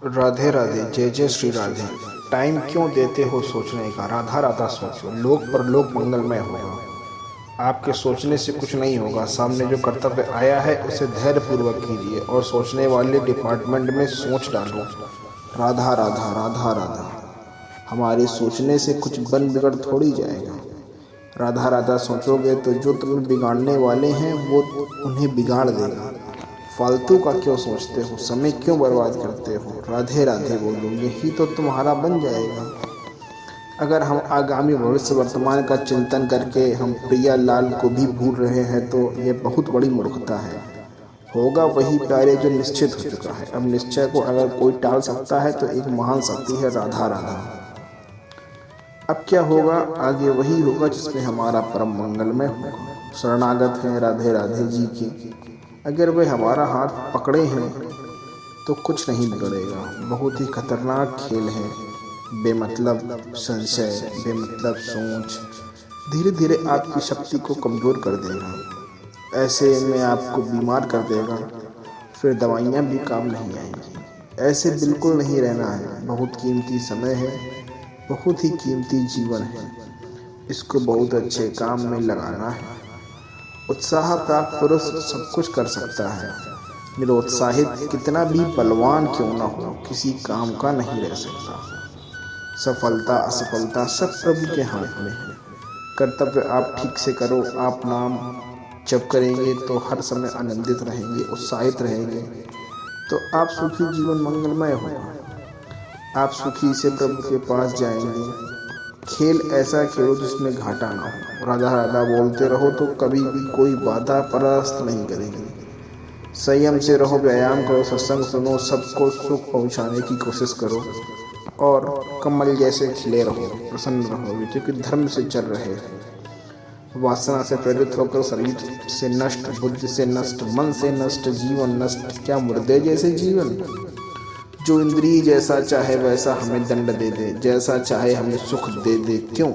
राधे राधे, जय जय श्री राधे। टाइम क्यों देते हो सोचने का, राधा राधा सोचो, लोक परलोक मंगलमय होगा। आपके सोचने से कुछ नहीं होगा, सामने जो कर्तव्य आया है उसे धैर्य पूर्वक कीजिए और सोचने वाले डिपार्टमेंट में सोच डालो। राधा राधा राधा राधा। हमारे सोचने से कुछ बन बिगड़ थोड़ी जाएगा। राधा राधा सोचोगे तो जो तुम्हें बिगाड़ने वाले हैं वो उन्हें बिगाड़ देगा। फालतू का क्यों सोचते हो, समय क्यों बर्बाद करते हो, राधे राधे बोलो, यही तो तुम्हारा बन जाएगा। अगर हम आगामी भविष्य वर्तमान का चिंतन करके हम प्रिया लाल को भी भूल रहे हैं तो ये बहुत बड़ी मूर्खता है। होगा वही प्यारे जो निश्चित हो चुका है। अब निश्चय को अगर कोई टाल सकता है तो एक महान शक्ति है राधा राधा। अब क्या होगा, आगे वही होगा जिसमें हमारा परम मंगलमय होगा। शरणागत हैं राधे राधे जी की। अगर वे हमारा हाथ पकड़े हैं तो कुछ नहीं बिगड़ेगा। बहुत ही खतरनाक खेल है बेमतलब संशय, बेमतलब सोच, धीरे धीरे आपकी शक्ति को कमज़ोर कर देगा। ऐसे में आपको बीमार कर देगा, फिर दवाइयाँ भी काम नहीं आएंगी। ऐसे बिल्कुल नहीं रहना है। बहुत कीमती समय है, बहुत ही कीमती जीवन है, इसको बहुत अच्छे काम में लगाना है। उत्साह प्राप्त पुरुष सब कुछ कर सकता है। निरुत्साहित कितना भी बलवान क्यों न हो, किसी काम का नहीं रह सकता। सफलता असफलता सब प्रभु के हाथ में है। कर्तव्य आप ठीक से करो। आप नाम जप करेंगे तो हर समय आनंदित रहेंगे, उत्साहित रहेंगे, तो आप सुखी जीवन मंगलमय होगा। आप सुखी से प्रभु के पास जाएंगे। खेल ऐसा खेलो जिसमें घाटा ना हो। राधा राधा बोलते रहो तो कभी भी कोई बाधा परास्त नहीं करेगी। संयम से रहो, व्यायाम करो, सत्संग सुनो, सबको सुख पहुंचाने की कोशिश करो और कमल जैसे खिले रहो, प्रसन्न रहोगे क्योंकि धर्म से चल रहे हो। वासना से प्रेरित होकर शरीर से नष्ट, बुद्धि से नष्ट, मन से नष्ट, जीवन नष्ट, क्या मुर्दे जैसे जीवन। जो इंद्रिय जैसा चाहे वैसा हमें दंड दे दे, जैसा चाहे हमें सुख दे दे। क्यों?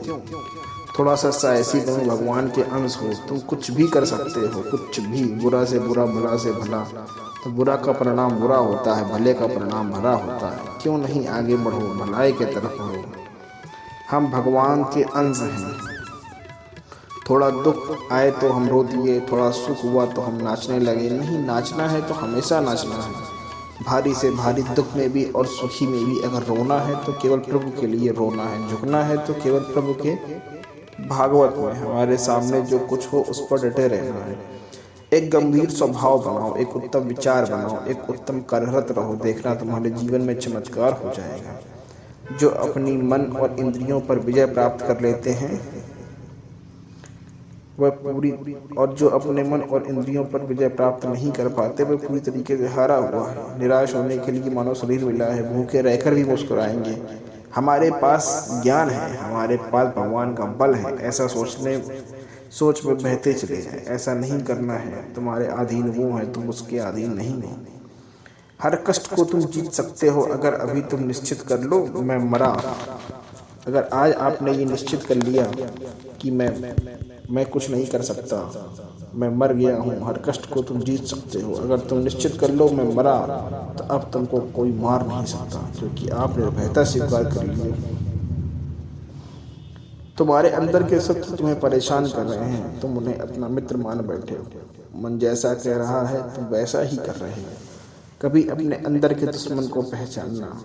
थोड़ा सा साहसी बनो, भगवान के अंश हो, तुम कुछ भी कर सकते हो, कुछ भी। बुरा से बुरा, भला से भला, तो बुरा का परिणाम बुरा होता है, भले का परिणाम भला होता है। क्यों नहीं आगे बढ़ो, भलाई के तरफ बढ़ो। हम भगवान के अंश हैं। थोड़ा दुख आए तो हम रो दिए, थोड़ा सुख हुआ तो हम नाचने लगे। नहीं, नाचना है तो हमेशा नाचना है। भारी से भारी दुख में भी और सुखी में भी अगर रोना है तो केवल प्रभु के लिए रोना है। झुकना है तो केवल प्रभु के भागवत में हमारे सामने जो कुछ हो उस पर डटे रहना है। एक गंभीर स्वभाव बनाओ, एक उत्तम विचार बनाओ, एक उत्तम कार्यरत रहो। देखना तुम्हारे जीवन में चमत्कार हो जाएगा। जो अपनी मन और इंद्रियों पर विजय प्राप्त कर लेते हैं वह पूरी, और जो अपने मन और इंद्रियों पर विजय प्राप्त नहीं कर पाते वह पूरी तरीके से हारा हुआ है। निराश होने के लिए मानव शरीर मिला है, भूखे रहकर भी मुस्कुराएंगे। हमारे पास ज्ञान है, हमारे पास भगवान का बल है। ऐसा सोच में बहते चले जाए। ऐसा नहीं करना है। तुम्हारे अधीन वो है, तुम उसके अधीन नहीं हो। हर कष्ट को तुम जीत सकते हो अगर अभी तुम निश्चित कर लो मैं मरा। अगर आज आपने ये निश्चित कर लिया कि मैं कुछ नहीं कर सकता, मैं मर गया हूँ, हर कष्ट को तुम जीत सकते हो। अगर तुम निश्चित कर लो मैं मरा, तो अब तुमको कोई मार नहीं सकता, क्योंकि आप निर्भयता स्वीकार कर लिए। तुम्हारे अंदर के शत्रु तुम्हें परेशान कर रहे हैं, तुम उन्हें अपना मित्र मान बैठे हो। मन जैसा कह रहा है तुम वैसा ही कर रहे हो। कभी अपने अंदर के दुश्मन को पहचानना।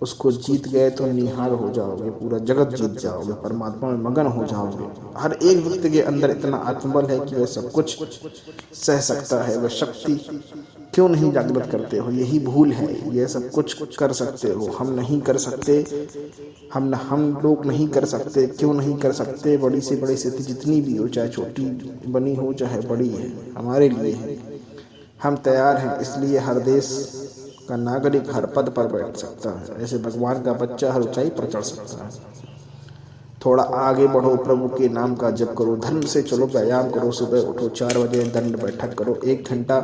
उसको जीत गए तो निहाल हो जाओगे, पूरा जगत जीत जाओगे, परमात्मा में मगन हो जाओगे। हर एक व्यक्ति के अंदर इतना आत्मबल है कि वह सब कुछ सह सकता है। वह शक्ति क्यों नहीं जागृत करते हो? यही भूल है। यह सब कुछ कर सकते हो, हम नहीं कर सकते। हम लोग नहीं कर सकते। क्यों नहीं कर सकते? बड़ी से बड़ी स्थिति जितनी भी हो, चाहे छोटी बनी हो चाहे बड़ी है, हमारे लिए है। हम तैयार हैं, इसलिए हर देश का नागरिक हर पद पर बैठ सकता है। ऐसे भगवान का बच्चा हर ऊंचाई पर चढ़ सकता है। थोड़ा आगे बढ़ो, प्रभु के नाम का जप करो, धर्म से चलो, व्यायाम करो, सुबह उठो, 4 बजे दंड बैठक करो, 1 घंटा,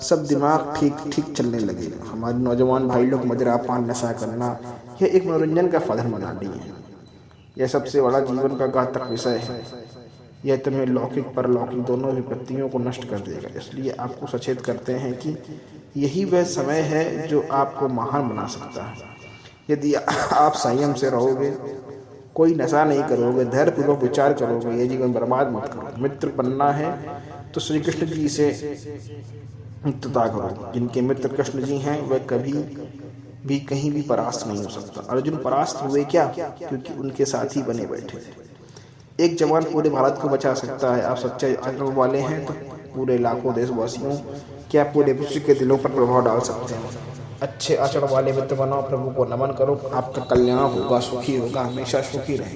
सब दिमाग ठीक ठीक चलने लगेगा। हमारे नौजवान भाई लोग मदिरा पान नशा करना यह एक मनोरंजन का साधन बना ली है। यह सबसे बड़ा जीवन का घातक विषय है। यह तुम्हें लौकिक परलौकिक दोनों विपत्तियों को नष्ट कर देगा। इसलिए आपको सचेत करते हैं कि यही वह समय है जो आपको महान बना सकता है। यदि आप संयम से रहोगे, कोई नशा नहीं करोगे, धैर्यपूर्वक विचार करोगे, ये जीवन बर्बाद मत करो। मित्र बनना है तो श्री कृष्ण जी से मित्रता करो। जिनके मित्र कृष्ण जी हैं वह कभी भी कहीं भी परास्त नहीं हो सकता। अर्जुन परास्त हुए क्या? क्योंकि उनके साथी बने बैठे थे। एक जवान पूरे भारत को बचा सकता है। आप सच्चे आचरण वाले हैं तो पूरे लाखों देशवासियों, क्या पूरे विश्व के दिलों पर प्रभाव डाल सकते हैं। अच्छे आचरण वाले मित्र बनाओ, प्रभु को नमन करो, आपका कल्याण होगा, सुखी होगा, हमेशा सुखी रहें।